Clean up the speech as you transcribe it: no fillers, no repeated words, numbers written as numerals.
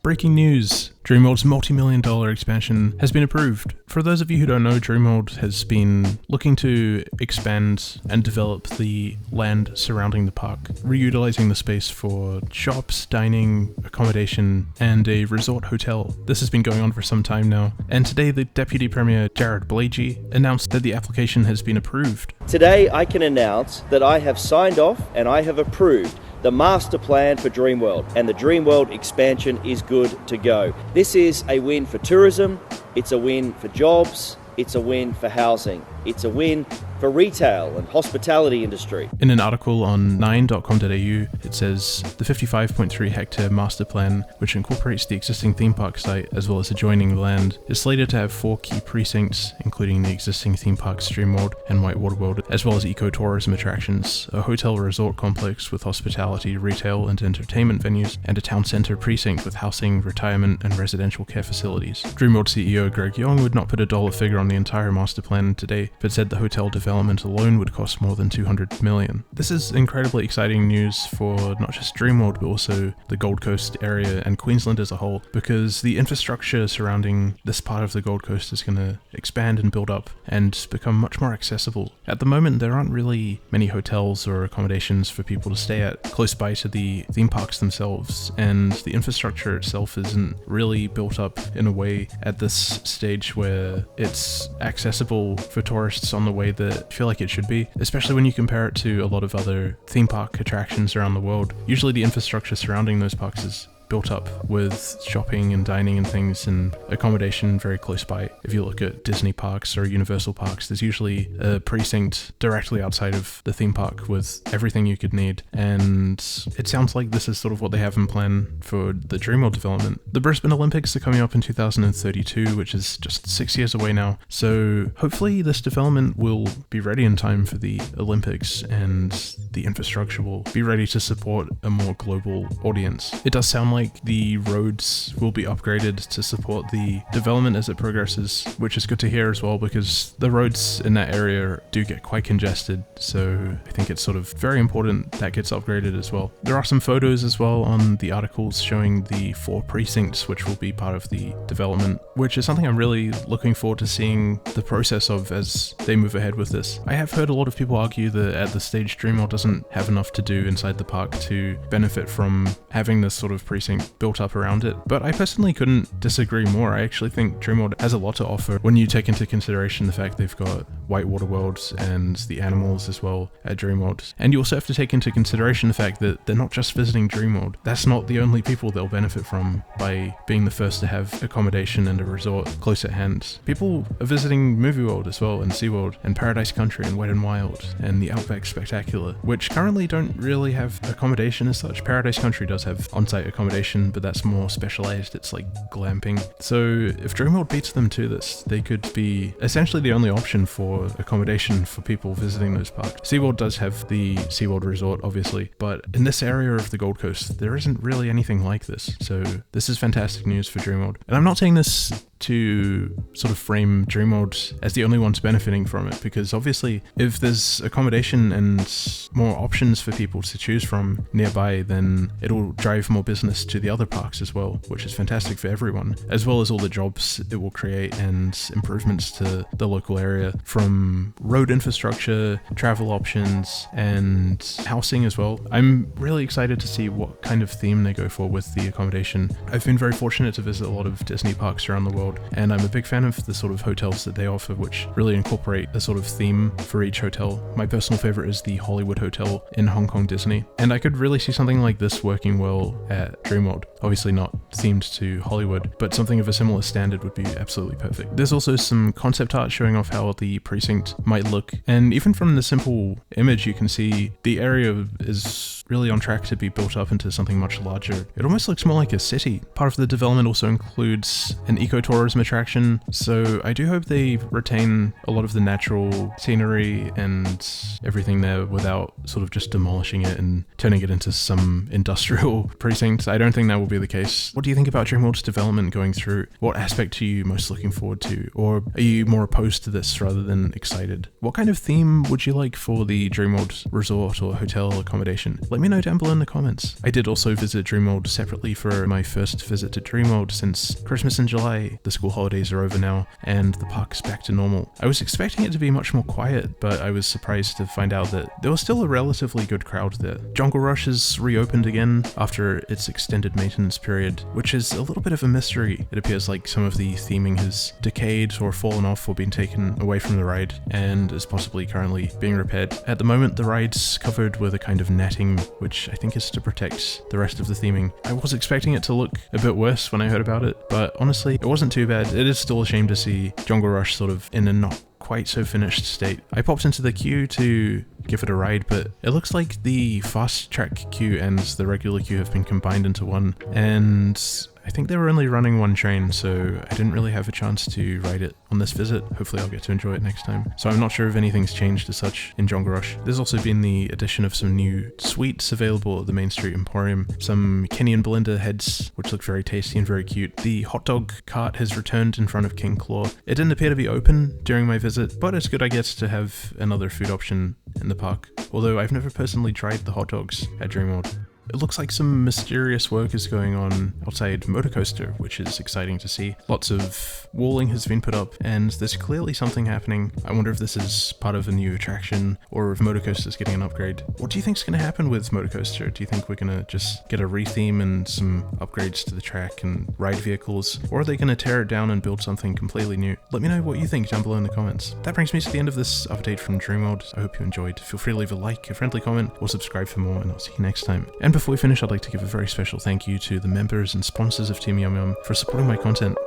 Breaking news! Dreamworld's multi-million-dollar expansion has been approved. For those of you who don't know, Dreamworld has been looking to expand and develop the land surrounding the park, reutilizing the space for shops, dining, accommodation, and a resort hotel. This has been going on for some time now, and today the Deputy Premier Jared Blagey announced that the application has been approved. Today I can announce that I have signed off and I have approved the master plan for Dreamworld, and the Dreamworld expansion is good to go. This is a win for tourism, it's a win for jobs, it's a win for housing, it's a win for retail and hospitality industry. In an article on 9.com.au, it says the 55.3 hectare master plan, which incorporates the existing theme park site as well as adjoining land, is slated to have 4 key precincts, including the existing theme parks Dreamworld and Whitewater World, as well as ecotourism attractions, a hotel resort complex with hospitality, retail and entertainment venues, and a town centre precinct with housing, retirement and residential care facilities. Dreamworld CEO Greg Yong would not put a dollar figure on the entire master plan today, but said the hotel development alone would cost more than $200 million. This is incredibly exciting news for not just Dreamworld but also the Gold Coast area and Queensland as a whole, because the infrastructure surrounding this part of the Gold Coast is going to expand and build up and become much more accessible. At the moment there aren't really many hotels or accommodations for people to stay at close by to the theme parks themselves, and the infrastructure itself isn't really built up in a way at this stage where it's accessible for tourists on the way that I feel like it should be, especially when you compare it to a lot of other theme park attractions around the world. Usually the infrastructure surrounding those parks is built up with shopping and dining and things and accommodation very close by. If you look at Disney parks or Universal parks, there's usually a precinct directly outside of the theme park with everything you could need, and it sounds like this is sort of what they have in plan for the Dreamworld development. The Brisbane Olympics are coming up in 2032, which is just 6 years away now, so hopefully this development will be ready in time for the Olympics and the infrastructure will be ready to support a more global audience. It does sound like the roads will be upgraded to support the development as it progresses, which is good to hear as well, because the roads in that area do get quite congested, so I think it's sort of very important that gets upgraded as well. There are some photos as well on the articles showing the 4 precincts which will be part of the development, which is something I'm really looking forward to seeing the process of as they move ahead with this. I have heard a lot of people argue that at this stage Dreamworld doesn't have enough to do inside the park to benefit from having this sort of precinct built up around it, but I personally couldn't disagree more. I actually think Dreamworld has a lot to offer when you take into consideration the fact they've got Whitewater World and the animals as well at Dreamworld, and you also have to take into consideration the fact that they're not just visiting Dreamworld. That's not the only people they'll benefit from by being the first to have accommodation and a resort close at hand. People are visiting Movie World as well, and SeaWorld and Paradise Country and Wet n Wild and the Outback Spectacular, which currently don't really have accommodation as such. Paradise Country does have on-site accommodation, but that's more specialized, it's like glamping. So if Dreamworld beats them to this, they could be essentially the only option for accommodation for people visiting those parks. SeaWorld does have the SeaWorld Resort, obviously, but in this area of the Gold Coast, there isn't really anything like this. So this is fantastic news for Dreamworld. And I'm not saying this to sort of frame Dreamworld as the only ones benefiting from it, because obviously if there's accommodation and more options for people to choose from nearby, then it'll drive more business to the other parks as well, which is fantastic for everyone, as well as all the jobs it will create and improvements to the local area, from road infrastructure, travel options, and housing as well. I'm really excited to see what kind of theme they go for with the accommodation. I've been very fortunate to visit a lot of Disney parks around the world, and I'm a big fan of the sort of hotels that they offer, which really incorporate a sort of theme for each hotel. My personal favorite is the Hollywood Hotel in Hong Kong Disney, and I could really see something like this working well at Dreamworld. Obviously not themed to Hollywood, but something of a similar standard would be absolutely perfect. There's also some concept art showing off how the precinct might look, and even from the simple image you can see the area is really on track to be built up into something much larger. It almost looks more like a city. Part of the development also includes an ecotourism tourism attraction, so I do hope they retain a lot of the natural scenery and everything there without sort of just demolishing it and turning it into some industrial precinct. I don't think that will be the case. What do you think about Dreamworld's development going through? What aspect are you most looking forward to? Or are you more opposed to this rather than excited? What kind of theme would you like for the Dreamworld resort or hotel accommodation? Let me know down below in the comments. I did also visit Dreamworld separately for my first visit to Dreamworld since Christmas in July. The school holidays are over now and the park's back to normal. I was expecting it to be much more quiet, but I was surprised to find out that there was still a relatively good crowd there. Jungle Rush is reopened again after its extended maintenance period, which is a little bit of a mystery. It appears like some of the theming has decayed or fallen off or been taken away from the ride and is possibly currently being repaired. At the moment, the ride's covered with a kind of netting, which I think is to protect the rest of the theming. I was expecting it to look a bit worse when I heard about it, but honestly, it wasn't too bad. It is still a shame to see Jungle Rush sort of in a not quite so finished state. I popped into the queue to give it a ride, but it looks like the fast track queue and the regular queue have been combined into one, and I think they were only running one train, so I didn't really have a chance to ride it on this visit. Hopefully I'll get to enjoy it next time. So I'm not sure if anything's changed as such in Jungle Rush. There's also been the addition of some new sweets available at the Main Street Emporium. Some Kenny and Belinda heads, which look very tasty and very cute. The hot dog cart has returned in front of King Claw. It didn't appear to be open during my visit, but it's good I get to have another food option in the park. Although I've never personally tried the hot dogs at Dreamworld. It looks like some mysterious work is going on outside Motocoaster, which is exciting to see. Lots of walling has been put up, and there's clearly something happening. I wonder if this is part of a new attraction, or if Motocoaster's getting an upgrade. What do you think's going to happen with Motocoaster? Do you think we're going to just get a retheme and some upgrades to the track and ride vehicles? Or are they going to tear it down and build something completely new? Let me know what you think down below in the comments. That brings me to the end of this update from Dreamworld. I hope you enjoyed. Feel free to leave a like, a friendly comment, or subscribe for more, and I'll see you next time. And before we finish, I'd like to give a very special thank you to the members and sponsors of Team YumYum for supporting my content.